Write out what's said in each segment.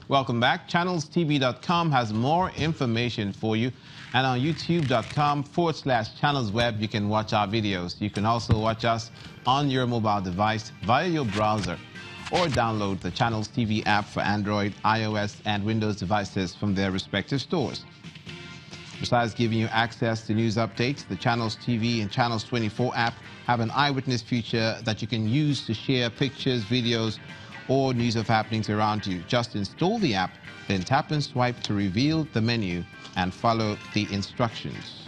Welcome back. ChannelsTV.com has more information for you. And on YouTube.com/channelsweb, you can watch our videos. You can also watch us on your mobile device via your browser or download the Channels TV app for Android, iOS, and Windows devices from their respective stores. Besides giving you access to news updates, the Channels TV and Channels 24 app have an eyewitness feature that you can use to share pictures, videos, or news of happenings around you. Just install the app, then tap and swipe to reveal the menu and follow the instructions.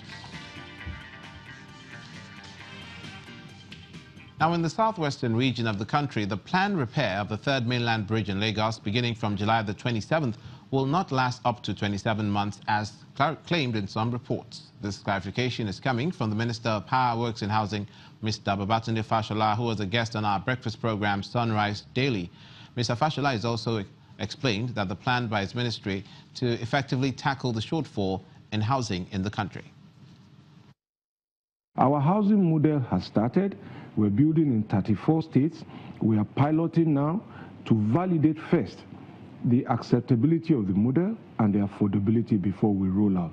Now, in the southwestern region of the country, the planned repair of the third mainland bridge in Lagos, beginning from July the 27th, will not last up to 27 months, as claimed in some reports. This clarification is coming from the Minister of Power, Works and Housing, Mr. Fashola, who was a guest on our breakfast program, Sunrise Daily. Mr. Fashola has also explained that the plan by his ministry to effectively tackle the shortfall in housing in the country. Our housing model has started. We're building in 34 states. We are piloting now to validate first the acceptability of the model and the affordability before we roll out.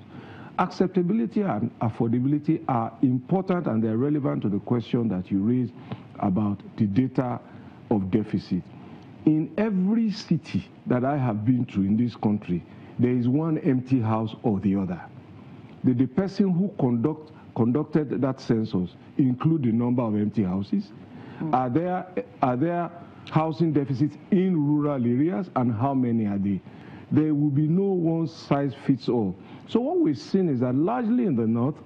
Acceptability and affordability are important, and they're relevant to the question that you raised about the data of deficit. In every city that I have been to in this country, there is one empty house or the other. The person who conducted that census include the number of empty houses? Are there housing deficits in rural areas, and how many are they? There will be no one size fits all. So what we've seen is that largely in the north,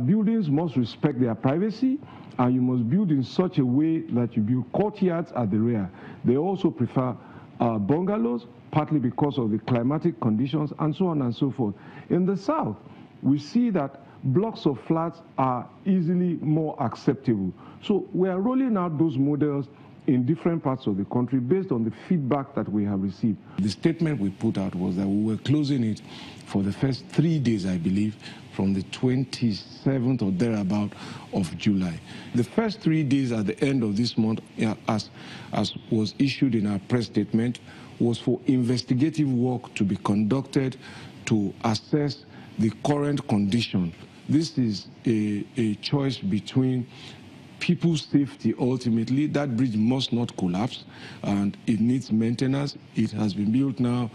buildings must respect their privacy, and you must build in such a way that you build courtyards at the rear. They also prefer bungalows, partly because of the climatic conditions, and so on and so forth. In the south, we see that blocks of flats are easily more acceptable. So we are rolling out those models in different parts of the country based on the feedback that we have received. The statement we put out was that we were closing it for the first 3 days, I believe, from the 27th or thereabout of July. The first 3 days at the end of this month, as was issued in our press statement, was for investigative work to be conducted to assess the current condition. This is a choice between people's safety. Ultimately, that bridge must not collapse, and it needs maintenance. It has been built now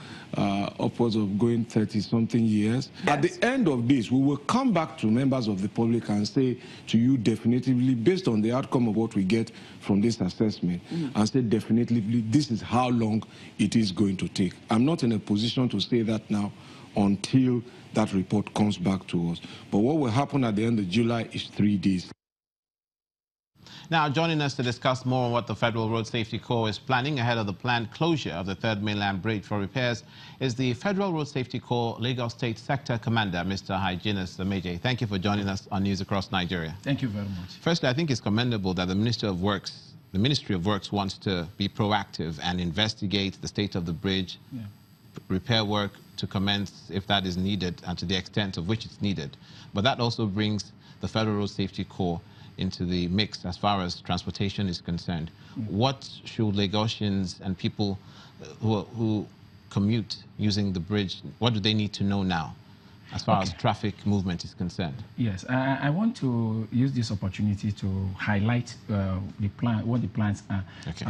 upwards of going 30-something years. Yes. At the end of this, we will come back to members of the public and say to you definitively, based on the outcome of what we get from this assessment, and say definitively this is how long it is going to take. I'm not in a position to say that now until that report comes back to us. But what will happen at the end of July is 3 days. Now, joining us to discuss more on what the Federal Road Safety Corps is planning ahead of the planned closure of the third mainland bridge for repairs is the Federal Road Safety Corps Lagos State Sector Commander, Mr. Hyginus Meje. Thank you for joining us on News Across Nigeria. Thank you very much. Firstly, I think it's commendable that the Ministry of Works wants to be proactive and investigate the state of the bridge, repair work to commence if that is needed and to the extent of which it's needed. But that also brings the Federal Road Safety Corps into the mix as far as transportation is concerned. What should Lagosians and people who commute using the bridge, what do they need to know now as far as traffic movement is concerned? Yes, I want to use this opportunity to highlight what the plans are. Okay.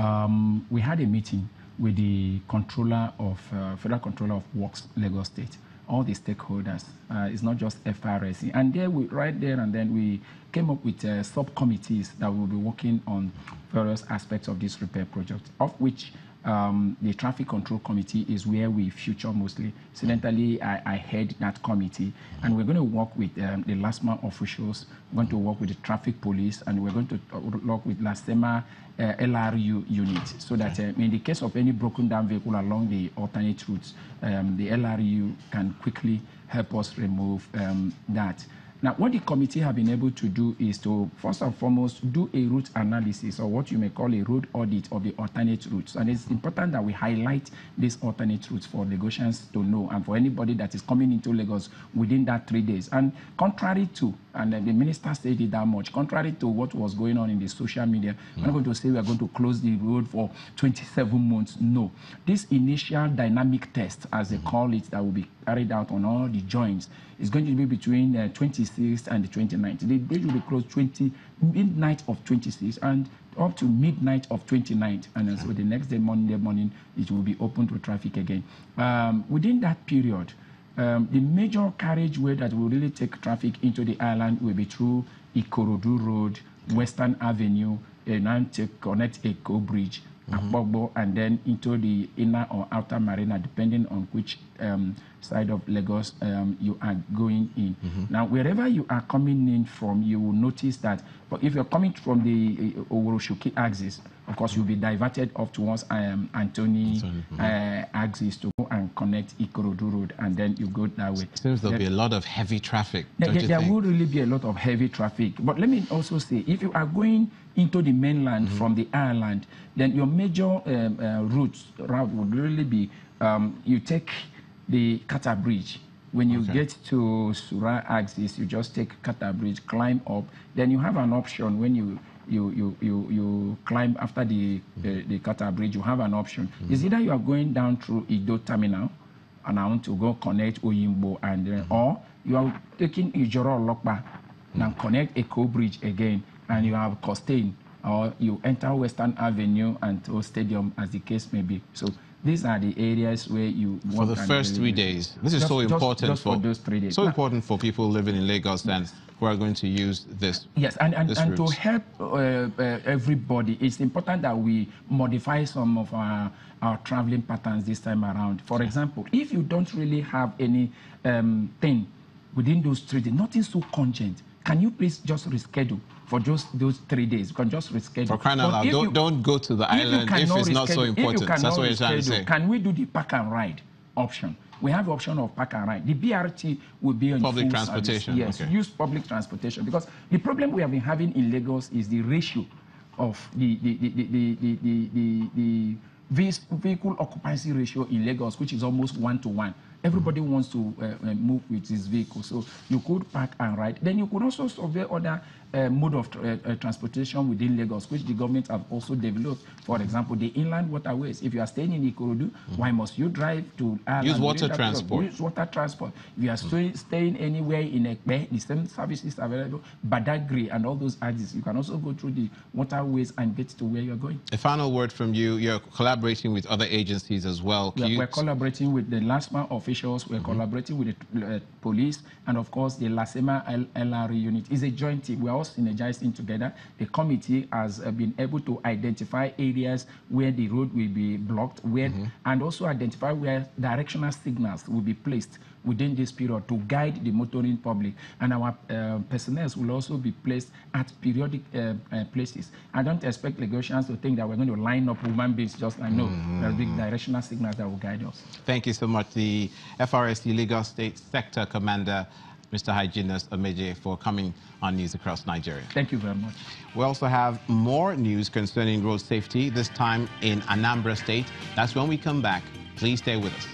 We had a meeting with the Federal Controller of Works, Lagos State, all the stakeholders. It's not just FRSC. And there, right there and then, we came up with subcommittees that will be working on various aspects of this repair project, of which the Traffic Control Committee is where we feature mostly. Incidentally, I head that committee, and we're going to work with the last mile officials, we're going to work with the traffic police, and we're going to work with LASTEMA LRU unit, so that in the case of any broken down vehicle along the alternate routes, the LRU can quickly help us remove that. Now, what the committee have been able to do is to, first and foremost, do a route analysis, or what you may call a road audit of the alternate routes. And it's important that we highlight these alternate routes for Lagosians to know, and for anybody that is coming into Lagos within that 3 days. And contrary to, and the minister stated that much, contrary to what was going on in the social media, we're not going to say we are going to close the road for 27 months. No. This initial dynamic test, as they call it, that will be carried out on all the joints, is going to be between 26th and the 29th. The bridge will be closed midnight of 26th and up to midnight of 29th. And so the next day, Monday morning, it will be open to traffic again. Within that period, the major carriageway that will really take traffic into the island will be through Ikorodu Road, Western Avenue, and to connect Eko Bridge, Akpogbo, and then into the inner or outer marina, depending on which side of Lagos you are going in. Now, wherever you are coming in from, you will notice that, but if you're coming from the Oworo-Shoki axis, of course, you'll be diverted off towards Anthony axis to go and connect Ikorodu Road, and then you go that way. It seems there'll be a lot of heavy traffic, There will really be a lot of heavy traffic. But let me also say, if you are going into the mainland from the island, then your major route would really be, you take the Kata Bridge. When you get to Sura axis, you just take Kata Bridge, climb up. Then you have an option when you climb after the Kata Bridge. You have an option. It's either you are going down through Ido Terminal, and I want to go connect Oyimbo, and or you are taking Ijoro Lokba and connect Eko Bridge again, and you have Costain, or you enter Western Avenue and to Stadium, as the case may be. So these are the areas where you for the first 3 days. This is so important just for those 3 days. So important for people living in Lagos and who are going to use this. Yes, and to help everybody, it's important that we modify some of our traveling patterns this time around. For example, if you don't really have any thing within those 3 days, nothing so congent, can you please just reschedule for just those 3 days? You can just reschedule. For crying out loud, don't go to the island if it's not so important. That's what you're trying to say. Can we do the park and ride option? We have the option of park and ride. The BRT will be on public transportation. Yes, use public transportation, because the problem we have been having in Lagos is the ratio of the vehicle occupancy ratio in Lagos, which is almost 1-to-1. Everybody wants to move with his vehicle, so you could park and ride. Then you could also survey other mode of transportation within Lagos, which the government have also developed. For example, the inland waterways. If you are staying in Ikorodu, why must you drive to Ireland? Use water transport. Use water transport. If you are staying anywhere in Ekpe, the same services are available. Badagry and all those axes, you can also go through the waterways and get to where you're going. A final word from you. You're collaborating with other agencies as well. We're collaborating with the LASMA officials. We're collaborating with the police, and of course the LASEMA LRE unit. Is a joint team. We're all synergizing together. The committee has been able to identify areas where the road will be blocked, and also identify where directional signals will be placed within this period to guide the motoring public. And our personnel will also be placed at periodic places. I don't expect Lagosians to think that we're going to line up human beings just like, no. There'll be directional signals that will guide us. Thank you so much, the FRSC Lagos State Sector Commander, Mr. Hyginus Omeje, for coming on News Across Nigeria. Thank you very much. We also have more news concerning road safety, this time in Anambra State. That's when we come back. Please stay with us.